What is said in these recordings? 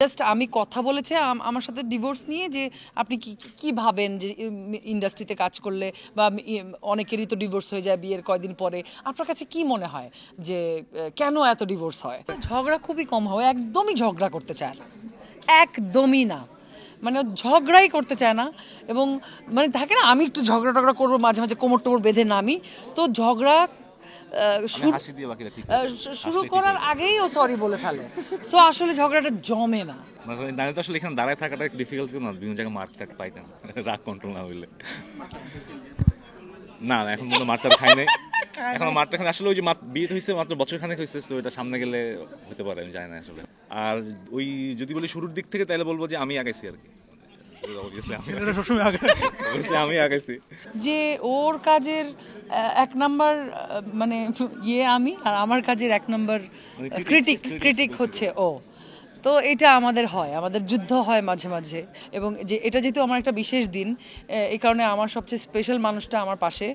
Just আমি কথা বলেছে আমার সাথে ডিভোর্স নিয়ে যে আপনি কি ভাবেন যে ইন্ডাস্ট্রিতে কাজ করলে বা অনেকেরই তো ডিভোর্স হয়ে যায় বিয়ের কয়দিন পরে, আপনার কাছে কি মনে হয় যে কেন এত ডিভোর্স হয়? ঝগড়া খুবই কম হয়, একদমই ঝগড়া করতে চায় না, একদমই না, মানে ঝগড়াই করতে চায় না। এবং মানে থাকে না আমি একটু ঝগড়া টগড়া করবো মাঝে মাঝে, কোমর টোমর বেঁধে নামি, তো ঝগড়া শুরু করার আগেই ও সরি বলে ফেলে। সো আসলে ঝগড়াটা জমে না। নাহলে তো আসলে এখানে দাঁড়ায় থাকাটা একটু ডিফিকাল্ট না, বিভিন্ন জায়গায় মার টাক পাইতাম রাগ কন্ট্রোল না হইলে। না এখন মনে মারটা খাই নাই, এখন মারটা খানে আসলে ওই যে বিয়ে হয়েছে মাত্র বছর খানেক হয়েছে, তো এটা সামনে গেলে হতে পারে, আমি জানি না আসলে। আর ওই যদি বলি শুরুর দিক থেকে তাহলে বলবো যে আমি আগাইছি আর কি, আমি আগাইছি যে ওর কাজের এক নাম্বার মানে আমি, আর আমার কাজের এক নাম্বার ক্রিটিক হচ্ছে ও। তো এটা আমাদের হয়, আমাদের যুদ্ধ হয় মাঝে মাঝে। এবং যে এটা যেহেতু আমার একটা বিশেষ দিন, এই কারণে আমার সবচেয়ে স্পেশাল মানুষটা আমার পাশে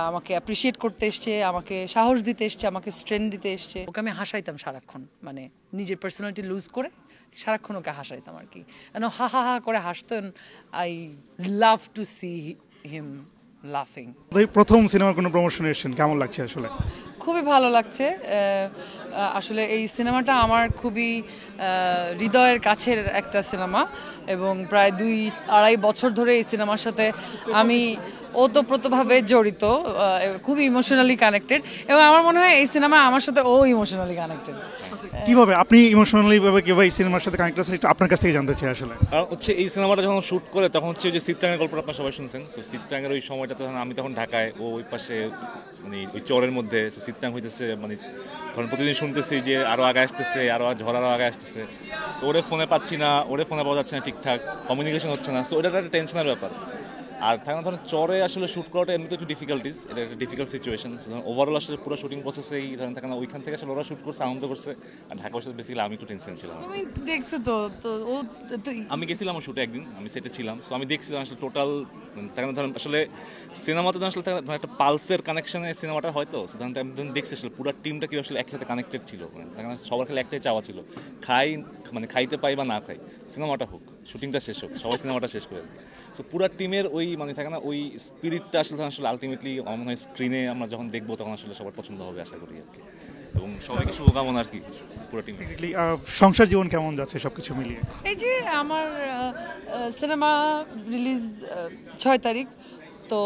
আমাকে অ্যাপ্রিসিয়েট করতে এসছে, আমাকে সাহস দিতে এসছে, আমাকে স্ট্রেংথ দিতে এসছে। ওকে আমি হাসাইতাম সারাক্ষণ, মানে নিজের পার্সোনালিটি লুজ করে সারাক্ষণ ওকে হাসাইতাম আর কি। হা হা হা করে হাসতেন। I love to see him লাফিং। প্রথম সিনেমার কোনো প্রমোশনে এসেছেন, কেমন লাগছে আসলে? খুবই ভালো লাগছে। আসলে এই সিনেমাটা আমার খুবই হৃদয়ের কাছের একটা সিনেমা, এবং প্রায় 2-2.5 বছর ধরে এই সিনেমার সাথে আমি ওতপ্রোতভাবে জড়িত, খুবই ইমোশনালি কানেক্টেড। এবং আমার মনে হয় এই সিনেমা আমার সাথে ও ইমোশনালি কানেক্টেড। কিভাবে আপনি ইমোশনালি ভাবে কিভাবে এই সিনেমার সাথে কানেক্ট আছেন, একটু আপনার কাছ থেকে জানতে চাই আসলে। আর হচ্ছে এই সিনেমাটা যখন শুট করে তখন হচ্ছে ওই যে সিত্রাঙ্গের গল্পটা আপনারা সবাই শুনছেন। সো সিত্রাঙ্গের ওই সময়টা তখন আমি তখন ঢাকায়, ও ওই পাশে মানে ওই চরের মধ্যে। সো সিত্রাং হইতেছে মানে তখন প্রতিদিন শুনতেছি যে আরও আগে আসতেছে, আরও ঝড় আরও আগে আসতেছে। তো ওরে ফোনে পাচ্ছি না, ওরে ফোনে পাওয়া যাচ্ছে না ঠিকঠাক, কমিউনিকেশন হচ্ছে না। সো এটা একটা টেনশনের ব্যাপার। আর থাকা ধরেন চরে আসলে শ্যুট করাটা এমনিতে একটু ডিফিকাল্টিস, এটা একটা ডিফিকাল্ট সিচুয়েশন। ওভারঅল আসলে পুরো শুটিং প্রসেসেই ধরেন থাকে না, ওইখান থেকে আসলে ওরা শ্যুট করছে, আনন্দ করছে। আর ঢাকা বসে বেসিক্যালি আমি একটু টেনশন ছিলাম। তুমি দেখছো তো? তো ও আমি গেছিলাম ও শুটে একদিন, আমি সেটে ছিলাম। সো আমি দেখছিলাম আসলে টোটাল ধরেন আসলে সিনেমাতে আসলে একটা পালসের কানেকশনে সিনেমাটা হয়তো ধরেন আমি দেখছি আসলে পুরো টিমটা কি আসলে একসাথে কানেক্টেড ছিল। সবার খালি একটাই চাওয়া ছিল, খাইতে পাই বা না খাই, সিনেমাটা হোক, শুটিংটা শেষ হোক, সবাই সিনেমাটা শেষ করে। সো পুরো টিমের ওই মানে থাকে না, ওই স্পিরিটটা আসলে আলটিমেটলি আমার মনে হয় স্ক্রিনে আমরা যখন দেখবো তখন আসলে সবার পছন্দ হবে আশা করি আর কি। এবং সবাইকে শুভকামনা আর কি পুরো টিম। সংসার জীবন কেমন যাচ্ছে সবকিছু মিলিয়ে? এই যে আমার সিনেমা রিলিজ 6 তারিখ, তো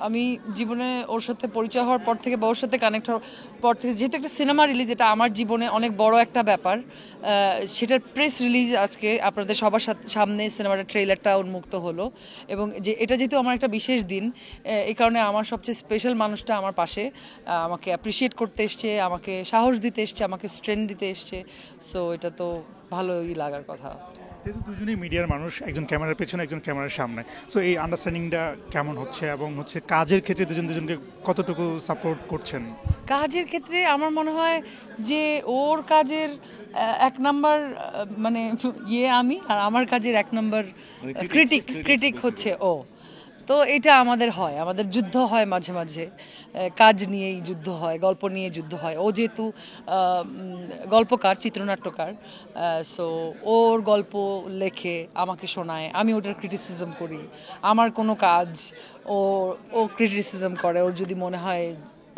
আমি জীবনে ওর সাথে পরিচয় হওয়ার পর থেকে বা ওর সাথে কানেক্ট হওয়ার পর থেকে, যেহেতু একটা সিনেমা রিলিজ, এটা আমার জীবনে অনেক বড় একটা ব্যাপার। সেটার প্রেস রিলিজ আজকে আপনাদের সবার সামনে সিনেমাটার ট্রেলারটা উন্মুক্ত হলো। এবং যে এটা যেহেতু আমার একটা বিশেষ দিন, এই কারণে আমার সবচেয়ে স্পেশাল মানুষটা আমার পাশে আমাকে অ্যাপ্রিসিয়েট করতে এসছে, আমাকে সাহস দিতে এসছে, আমাকে স্ট্রেংথ দিতে এসছে। সো এটা তো ভালোই লাগার কথা। যেহেতু দুজনেই মিডিয়ার মানুষ, একজন ক্যামেরার পেছনে, একজন ক্যামেরার সামনে, সো এই আন্ডারস্ট্যান্ডিংটা কেমন হচ্ছে এবং হচ্ছে কাজের ক্ষেত্রে দুজনকে কতটুকু সাপোর্ট করছেন? কাজের ক্ষেত্রে আমার মনে হয় যে ওর কাজের এক নাম্বার মানে আমি, আর আমার কাজের এক নাম্বার ক্রিটিক হচ্ছে ও। তো এটা আমাদের হয়, আমাদের যুদ্ধ হয় মাঝে মাঝে, কাজ নিয়েই যুদ্ধ হয়, গল্প নিয়ে যুদ্ধ হয়। ও যেহেতু গল্পকার, চিত্রনাট্যকার, সো ওর গল্প লেখে আমাকে শোনায়, আমি ওটার ক্রিটিসিজম করি। আমার কোনো কাজ ও ক্রিটিসিজম করে, ওর যদি মনে হয়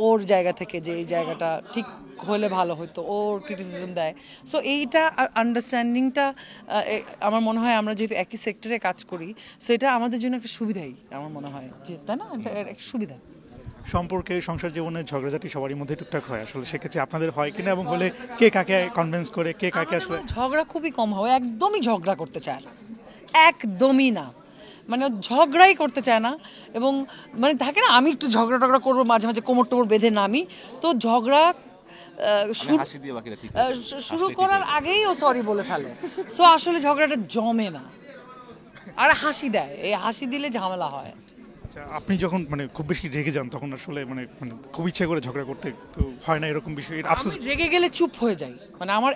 ওর জায়গা থেকে যে এই জায়গাটা ঠিক হলে ভালো হতো, ওর ক্রিটিসিজম দেয়। সো এইটা আন্ডারস্ট্যান্ডিংটা আমার মনে হয়, আমরা যেহেতু একই সেক্টরে কাজ করি, সো এটা আমাদের জন্য একটা সুবিধাই আমার মনে হয়, যে তাই না, এটা একটা সুবিধা। সম্পর্কে, সংসার জীবনে ঝগড়াঝাটি সবারই মধ্যে টুকটাক হয়, আসলে সেক্ষেত্রে আপনাদের হয় কিনা, এবং হলে কে কাকে কনভিন্স করে, কে কাকে আসলে? ঝগড়া খুবই কম হয়, একদমই ঝগড়া করতে চায় না, একদমই না, মানে ঝগড়াই করতে চায় না। এবং মানে থাকে না আমি একটু ঝগড়া টগড়া করবো মাঝে মাঝে, কোমর টোমর বেঁধে নামি, তো ঝগড়া শুরু করার আগেই ও সরি বলে ফেলে। সো আসলে ঝগড়াটা জমে না, আর হাসি দেয়, এই হাসি দিলে ঝামেলা হয়। আপনি যখন মানে খুব বেশি রেগে যান তখন আসলে মানে খুব ইচ্ছা করে ঝগড়া করতে, তো হয় না এরকম বিষয়? আমি রেগে গেলে চুপ হয়ে যাই, মানে আমার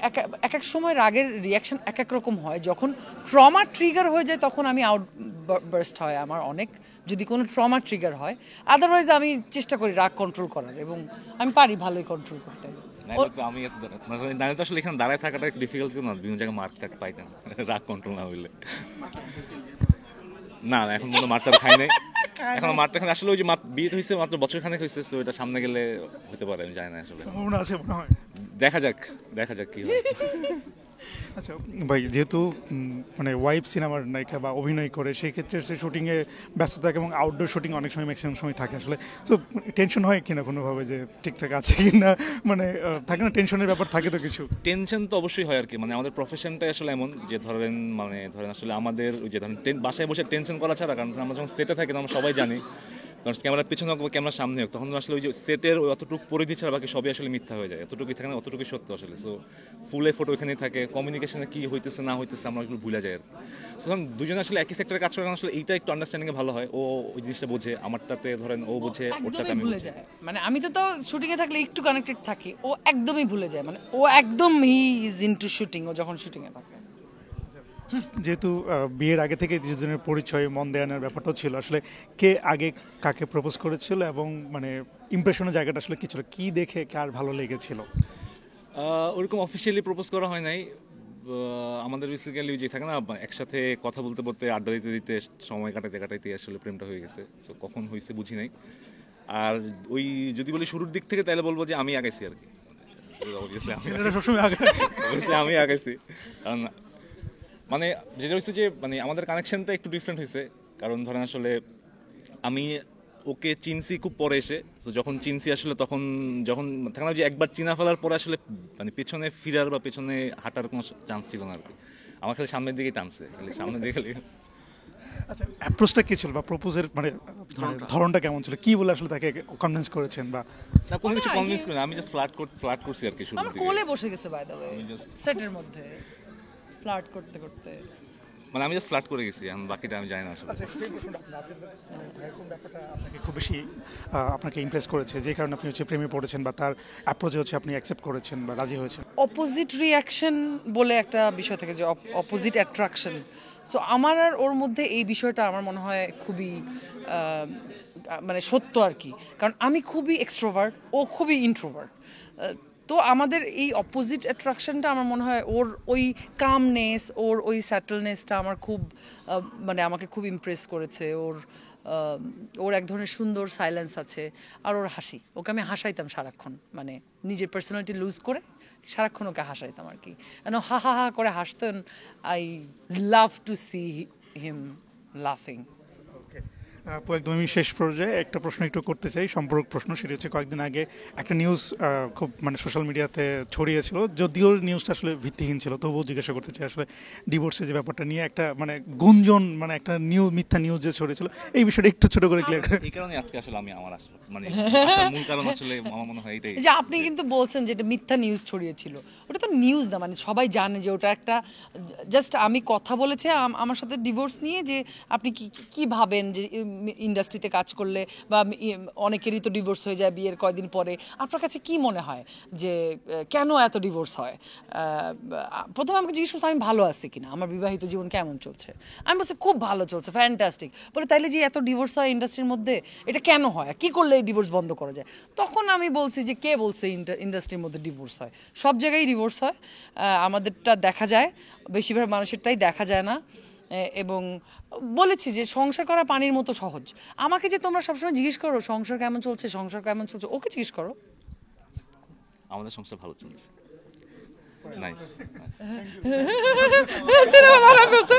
এক এক সময় রাগের রিয়াকশন এক এক রকম হয়। যখন ট্রমা ট্রিগার হয়ে যায় তখন আমি আউটবার্স্ট হয় আমার অনেক, যদি কোনো ট্রমা ট্রিগার হয়। আদারওয়াইজ আমি চেষ্টা করি রাগ কন্ট্রোল করার, এবং আমি পারি ভালোই কন্ট্রোল করতে। নাহলে তো আমি নাহলে তো আসলে এখানে দাঁড়ায় থাকাটা একটু ডিফিকাল্ট না, বিভিন্ন জায়গায় মার্ক টাক পাইতাম রাগ কন্ট্রোল না হইলে। না না, এখন কোনো মারটা খাই নাই, এখন মারটা খানে আসলে ওই যে বিয়ে হয়েছে মাত্র বছর খানেক হয়েছে, তো এটা সামনে গেলে হতে পারে, আমি জানি না আসলে, সম্ভাবনা আছে মনে হয়। দেখা যাক কি হয়। আচ্ছা ভাই, যেহেতু মানে ওয়াইফ সিনেমার নায়িকা বা অভিনয় করে, সেই ক্ষেত্রে সে শুটিংয়ে ব্যস্ত থাকে এবং আউটডোর শুটিং অনেক সময় ম্যাক্সিমাম সময় থাকে আসলে, তো টেনশন হয় কিনা কোনোভাবে যে ঠিকঠাক আছে কিনা, মানে থাকে না টেনশনের ব্যাপার, থাকে তো কিছু? টেনশন তো অবশ্যই হয় আর কি, মানে আমাদের প্রফেশনটাই আসলে এমন যে ধরেন আসলে আমাদের ওই যে ধরেন বাসায় বসে টেনশন করা ছাড়া, কারণ আমরা যখন সেটে থাকি আমরা সবাই জানি, কারণ ক্যামেরার পিছনে হোক বা ক্যামেরার সামনে হোক, তখন আসলে ওই যে সেটের ওই অতটুকু পরিধি ছাড়া বাকি সবই আসলে মিথ্যা হয়ে যায়, এতটুকুই থাকে না, অতটুকুই সত্য আসলে। সো ফুল এফোর্ট ওইখানেই থাকে, কমিউনিকেশনে কি হইতেছে না হইতেছে আমরা এগুলো ভুলে যাই আর কি। সো তখন দুজনে আসলে একই সেক্টরে কাজ করে, আসলে এইটা একটু আন্ডারস্ট্যান্ডিংয়ে ভালো হয়, ও ওই জিনিসটা বোঝে, আমারটাতে ধরেন ও বোঝে, ওরটাতে একদমই আমি ভুলে বুঝি। যায়, মানে আমি তো শুটিং এ থাকলে একটু কানেক্টেড থাকি, ও একদমই ভুলে যায়, মানে ও একদম হি ইজ ইনটু শুটিং, ও যখন শুটিং এ থাকে। যেহেতু বিয়ের আগে থেকে দুজনের পরিচয়, মন দেয়ানোর ব্যাপারটাও ছিল, আসলে কে আগে কাকে প্রপোজ করেছিল এবং মানে ইমপ্রেশনের জায়গাটা আসলে কি ছিল, কি দেখে কার ভালো লেগেছিল? ওরকম অফিসিয়ালি প্রপোজ করা হয় নাই, আমাদের বেসিক্যালি যে থাকে না একসাথে কথা বলতে বলতে আড্ডা দিতে দিতে সময় কাটাইতে আসলে প্রেমটা হয়ে গেছে। তো কখন হয়েছে বুঝি নাই। আর ওই যদি বলি শুরুর দিক থেকে, তাহলে বলবো যে আমি আগাইছি আর কি। সবসময় আগে আমি আগাইছি, কারণ মানে যেটা হয়েছে যে মানে আমাদের কানেকশনটা একটু ডিফারেন্ট হয়েছে, কারণ ধরেন আসলে আমি ওকে চিনছি খুব পরে এসে, তো যখন চিনছি আসলে তখন যখন থাকে না যে একবার চিনা ফেলার পরে আসলে মানে পেছনে ফিরার বা পেছনে হাঁটার কোনো চান্স ছিল না আর কি, আমার খালি সামনের দিকে টানছে, খালি সামনের দিকে খালি। আচ্ছা, অ্যাপ্রোচটা কি ছিল বা প্রপোজের মানে ধরনটা কেমন ছিল, কি বলে আসলে তাকে কনভিন্স করেছেন? বা না, কোনো কিছু কনভিন্স করি না, আমি জাস্ট ফ্লার্ট করছি আর কি শুরুর আমার দিকে। কোলে বসে গেছে বাই দ্য ওয়ে, সেটের মধ্যে ফ্লার্ট করতে করতে, মানে আমি জাস্ট ফ্লার্ট করে গেছি, এখন বাকিটা আমি জানি না আসলে। আপনাকে খুব বেশি আপনাকে ইমপ্রেস করেছে, যে কারণে আপনি হচ্ছে প্রেমে পড়েছেন বা তার অ্যাপ্রোচে হচ্ছে আপনি অ্যাকসেপ্ট করেছেন বা রাজি হয়েছেন? অপোজিট রিয়াকশন বলে একটা বিষয় থাকে, যে অপোজিট অ্যাট্রাকশন। সো আমার আর ওর মধ্যে এই বিষয়টা আমার মনে হয় খুবই মানে সত্য আর কি, কারণ আমি খুবই এক্সট্রোভার্ট, ও খুবই ইন্ট্রোভার্ট। তো আমাদের এই অপোজিট অ্যাট্রাকশনটা আমার মনে হয়, ওর ওই কামনেস, ওর ওই স্যাটেলনেসটা আমার খুব মানে আমাকে খুব ইমপ্রেস করেছে। ওর এক ধরনের সুন্দর সাইলেন্স আছে, আর ওর হাসি, ওকে আমি হাসাইতাম সারাক্ষণ, মানে নিজের পার্সোনালিটি লুজ করে সারাক্ষণ ওকে হাসাইতাম আর কি, হা হা হা করে হাসতেন। I love to see him লাফিং। আপু, একদম আমি শেষ পর্যায়ে একটা প্রশ্ন একটু করতে চাই, সম্পর্ক প্রশ্ন। সেটা হচ্ছে কয়েকদিন আগে একটা নিউজ খুব মানে সোশ্যাল মিডিয়াতে ছড়িয়েছিল, যদিও নিউজটা আসলে ভিত্তিহীন ছিল, তবুও জিজ্ঞাসা করতে চাই আসলে ডিভোর্সের যে ব্যাপারটা নিয়ে একটা মানে গুঞ্জন, মানে একটা মিথ্যা নিউজ যে ছড়িয়েছিল, এই বিষয়টা একটু ছোট করে ক্লিয়ার করে। এই কারণে আজকে আসলে আমি আমার মানে আসার মূল কারণ আসলে আমার মনে হয় এটাই, যে আপনি কিন্তু বলছেন যে এটা মিথ্যা নিউজ ছড়িয়েছিল, ওটা তো নিউজ না, মানে সবাই জানে যে ওটা একটা জাস্ট আমি কথা বলেছে আমার সাথে ডিভোর্স নিয়ে, যে আপনি কি ভাবেন যে ইন্ডাস্ট্রিতে কাজ করলে বা অনেকেরই তো ডিভোর্স হয়ে যায় বিয়ের কয়দিন পরে, আপনার কাছে কি মনে হয় যে কেন এত ডিভোর্স হয়? প্রথমে আমাকে জিজ্ঞেস করছে আমি ভালো আছি কিনা, আমার বিবাহিত জীবন কেমন চলছে। আমি বলছি খুব ভালো চলছে, ফ্যান্টাস্টিক। বলে তাইলে যে এত ডিভোর্স হয় ইন্ডাস্ট্রির মধ্যে, এটা কেন হয়, কি করলে এই ডিভোর্স বন্ধ করা যায়? তখন আমি বলছি যে কে বলছে ইন্ডাস্ট্রির মধ্যে ডিভোর্স হয়, সব জায়গায় ডিভোর্স হয়, আমাদেরটা দেখা যায়, বেশিরভাগ মানুষেরটাই দেখা যায় না। এবং বলেছি যে সংসার করা পানির মতো সহজ। আমাকে যে তোমরা সবসময় জিজ্ঞেস করো সংসার কেমন চলছে, ওকে জিজ্ঞেস করো। আমাদের সংসার ভালো চলছে। নাইস। সিনেমা ভালো চলছে।